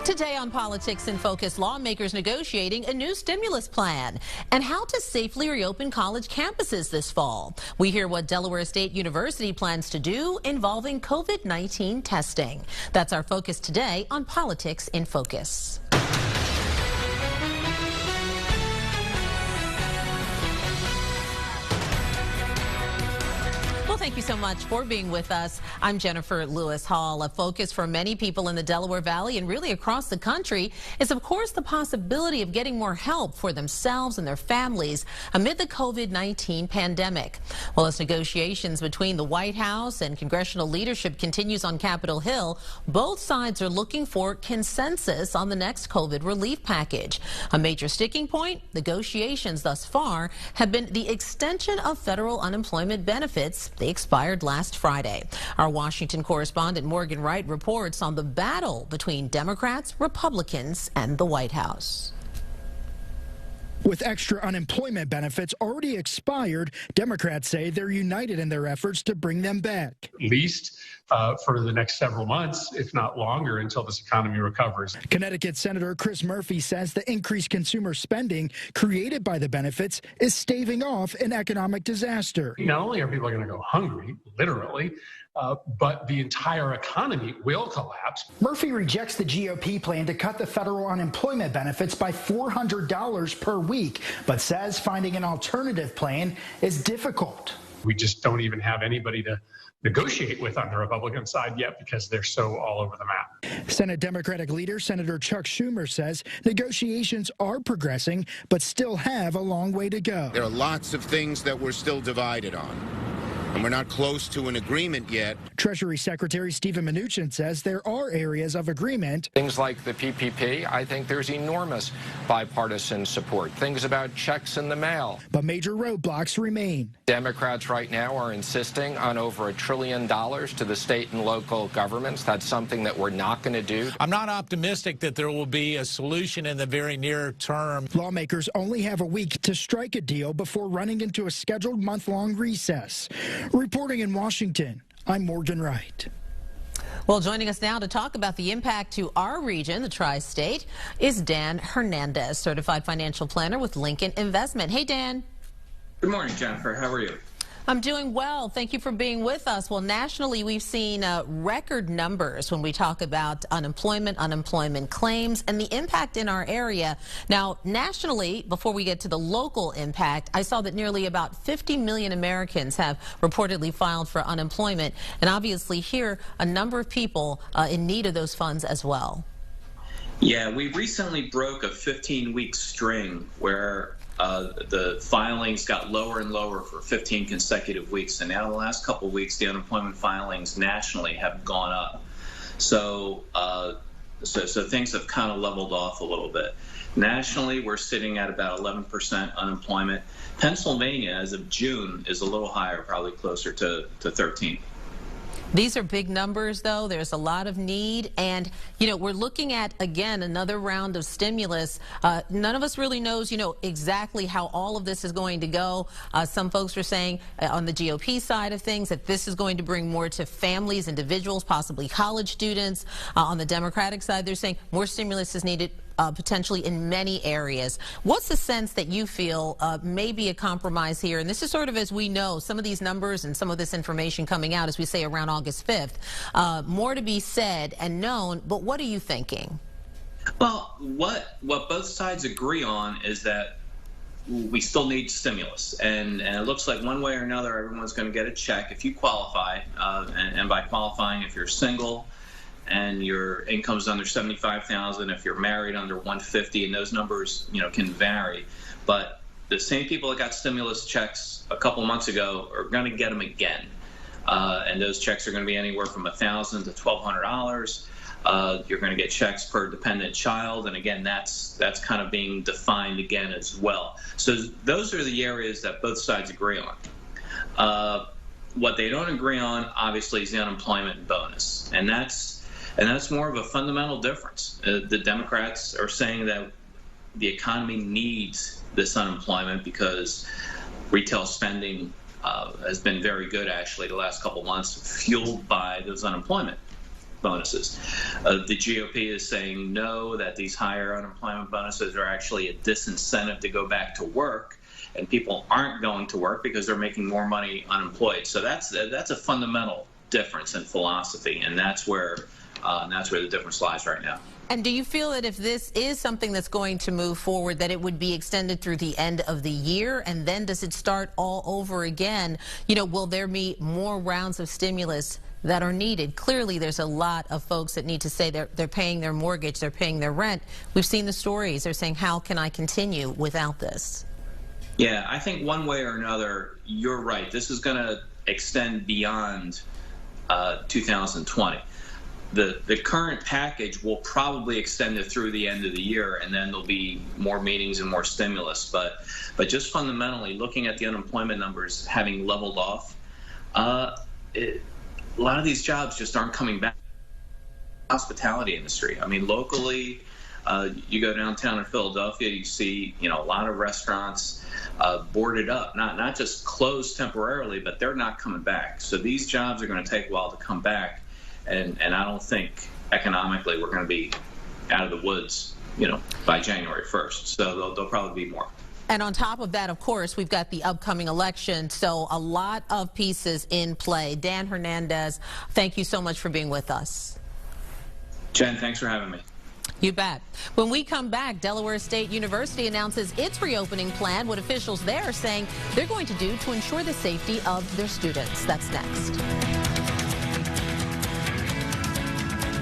Today on Politics in Focus, lawmakers negotiating a new stimulus plan and how to safely reopen college campuses this fall. We hear what Delaware State University plans to do involving COVID-19 testing. That's our focus today on Politics in Focus. Thank you so much for being with us. I'm Jennifer Lewis Hall. A focus for many people in the Delaware Valley and really across the country is, of course, the possibility of getting more help for themselves and their families amid the COVID-19 pandemic. Well, as negotiations between the White House and congressional leadership continues on Capitol Hill, both sides are looking for consensus on the next COVID relief package. A major sticking point, negotiations thus far have been the extension of federal unemployment benefits. They expired last Friday. Our Washington correspondent Morgan Wright reports on the battle between Democrats, Republicans, and the White House. With extra unemployment benefits already expired, Democrats say they're united in their efforts to bring them back. At least for the next several months, if not longer, until this economy recovers. Connecticut Senator Chris Murphy says the increased consumer spending created by the benefits is staving off an economic disaster. Not only are people going to go hungry, literally, but the entire economy will collapse. Murphy rejects the GOP plan to cut the federal unemployment benefits by $400 per week, but says finding an alternative plan is difficult. We just don't even have anybody to negotiate with on the Republican side yet because they're so all over the map. Senate Democratic leader Senator Chuck Schumer says negotiations are progressing, but still have a long way to go. There are lots of things that we're still divided on, and we're not close to an agreement yet. Treasury Secretary Steven Mnuchin says there are areas of agreement. Things like the PPP, I think there's enormous bipartisan support. Things about checks in the mail. But major roadblocks remain. Democrats right now are insisting on over $1 trillion to the state and local governments. That's something that we're not going to do. I'm not optimistic that there will be a solution in the very near term. Lawmakers only have a week to strike a deal before running into a scheduled month-long recess. Reporting in Washington, I'm Morgan Wright. Well, joining us now to talk about the impact to our region, the Tri-State, is Dan Hernandez, certified financial planner with Lincoln Investment. Hey, Dan. Good morning, Jennifer. How are you? I'm doing well. Thank you for being with us. Well, nationally, we've seen record numbers when we talk about unemployment claims, and the impact in our area. Now, nationally, before we get to the local impact, I saw that nearly about 50 million Americans have reportedly filed for unemployment, and obviously here, a number of people in need of those funds as well. Yeah, we recently broke a 15-week string where the filings got lower and lower for 15 consecutive weeks, and now the last couple of weeks, the unemployment filings nationally have gone up. So things have kind of leveled off a little bit. Nationally, we're sitting at about 11% unemployment. Pennsylvania, as of June, is a little higher, probably closer to 13. These are big numbers, though. There's a lot of need. And, you know, we're looking at, again, another round of stimulus. None of us really knows, exactly how all of this is going to go. Some folks are saying on the GOP side of things that this is going to bring more to families, individuals, possibly college students. On the Democratic side, they're saying more stimulus is needed. Potentially in many areas. What's the sense that you feel may be a compromise here? And this is sort of, as we know, some of these numbers and some of this information coming out, as we say, around August 5th. More to be said and known, but what are you thinking? Well, what both sides agree on is that we still need stimulus. And it looks like one way or another, everyone's going to get a check if you qualify. And by qualifying, if you're single, and your income's under $75,000, if you're married under $150,000, and those numbers, can vary. But the same people that got stimulus checks a couple months ago are going to get them again, and those checks are going to be anywhere from $1,000 to $1,200. You're going to get checks per dependent child, and again, that's kind of being defined again as well. So those are the areas that both sides agree on. What they don't agree on, obviously, is the unemployment bonus, and that's more of a fundamental difference. The Democrats are saying that the economy needs this unemployment because retail spending has been very good, actually, the last couple months, fueled by those unemployment bonuses. The GOP is saying no, that these higher unemployment bonuses are actually a disincentive to go back to work, and people aren't going to work because they're making more money unemployed. So that's a fundamental difference in philosophy, and that's where the difference lies right now. And do you feel that if this is something that's going to move forward, that it would be extended through the end of the year? And then does it start all over again? You know, will there be more rounds of stimulus that are needed? Clearly, there's a lot of folks that need to say they're paying their mortgage, they're paying their rent. We've seen the stories. They're saying, how can I continue without this? Yeah, I think one way or another, you're right. This is going to extend beyond 2020. The current package will probably extend it through the end of the year, and then there'll be more meetings and more stimulus. But just fundamentally, looking at the unemployment numbers having leveled off, a lot of these jobs just aren't coming back. Hospitality industry. I mean, locally, you go downtown in Philadelphia, you see, a lot of restaurants boarded up, not just closed temporarily, but they're not coming back. So these jobs are going to take a while to come back. And I don't think economically we're going to be out of the woods, by January 1st. So there'll probably be more. And on top of that, of course, we've got the upcoming election. So a lot of pieces in play. Dan Hernandez, thank you so much for being with us. Jen, thanks for having me. You bet. When we come back, Delaware State University announces its reopening plan, what officials there are saying they're going to do to ensure the safety of their students. That's next.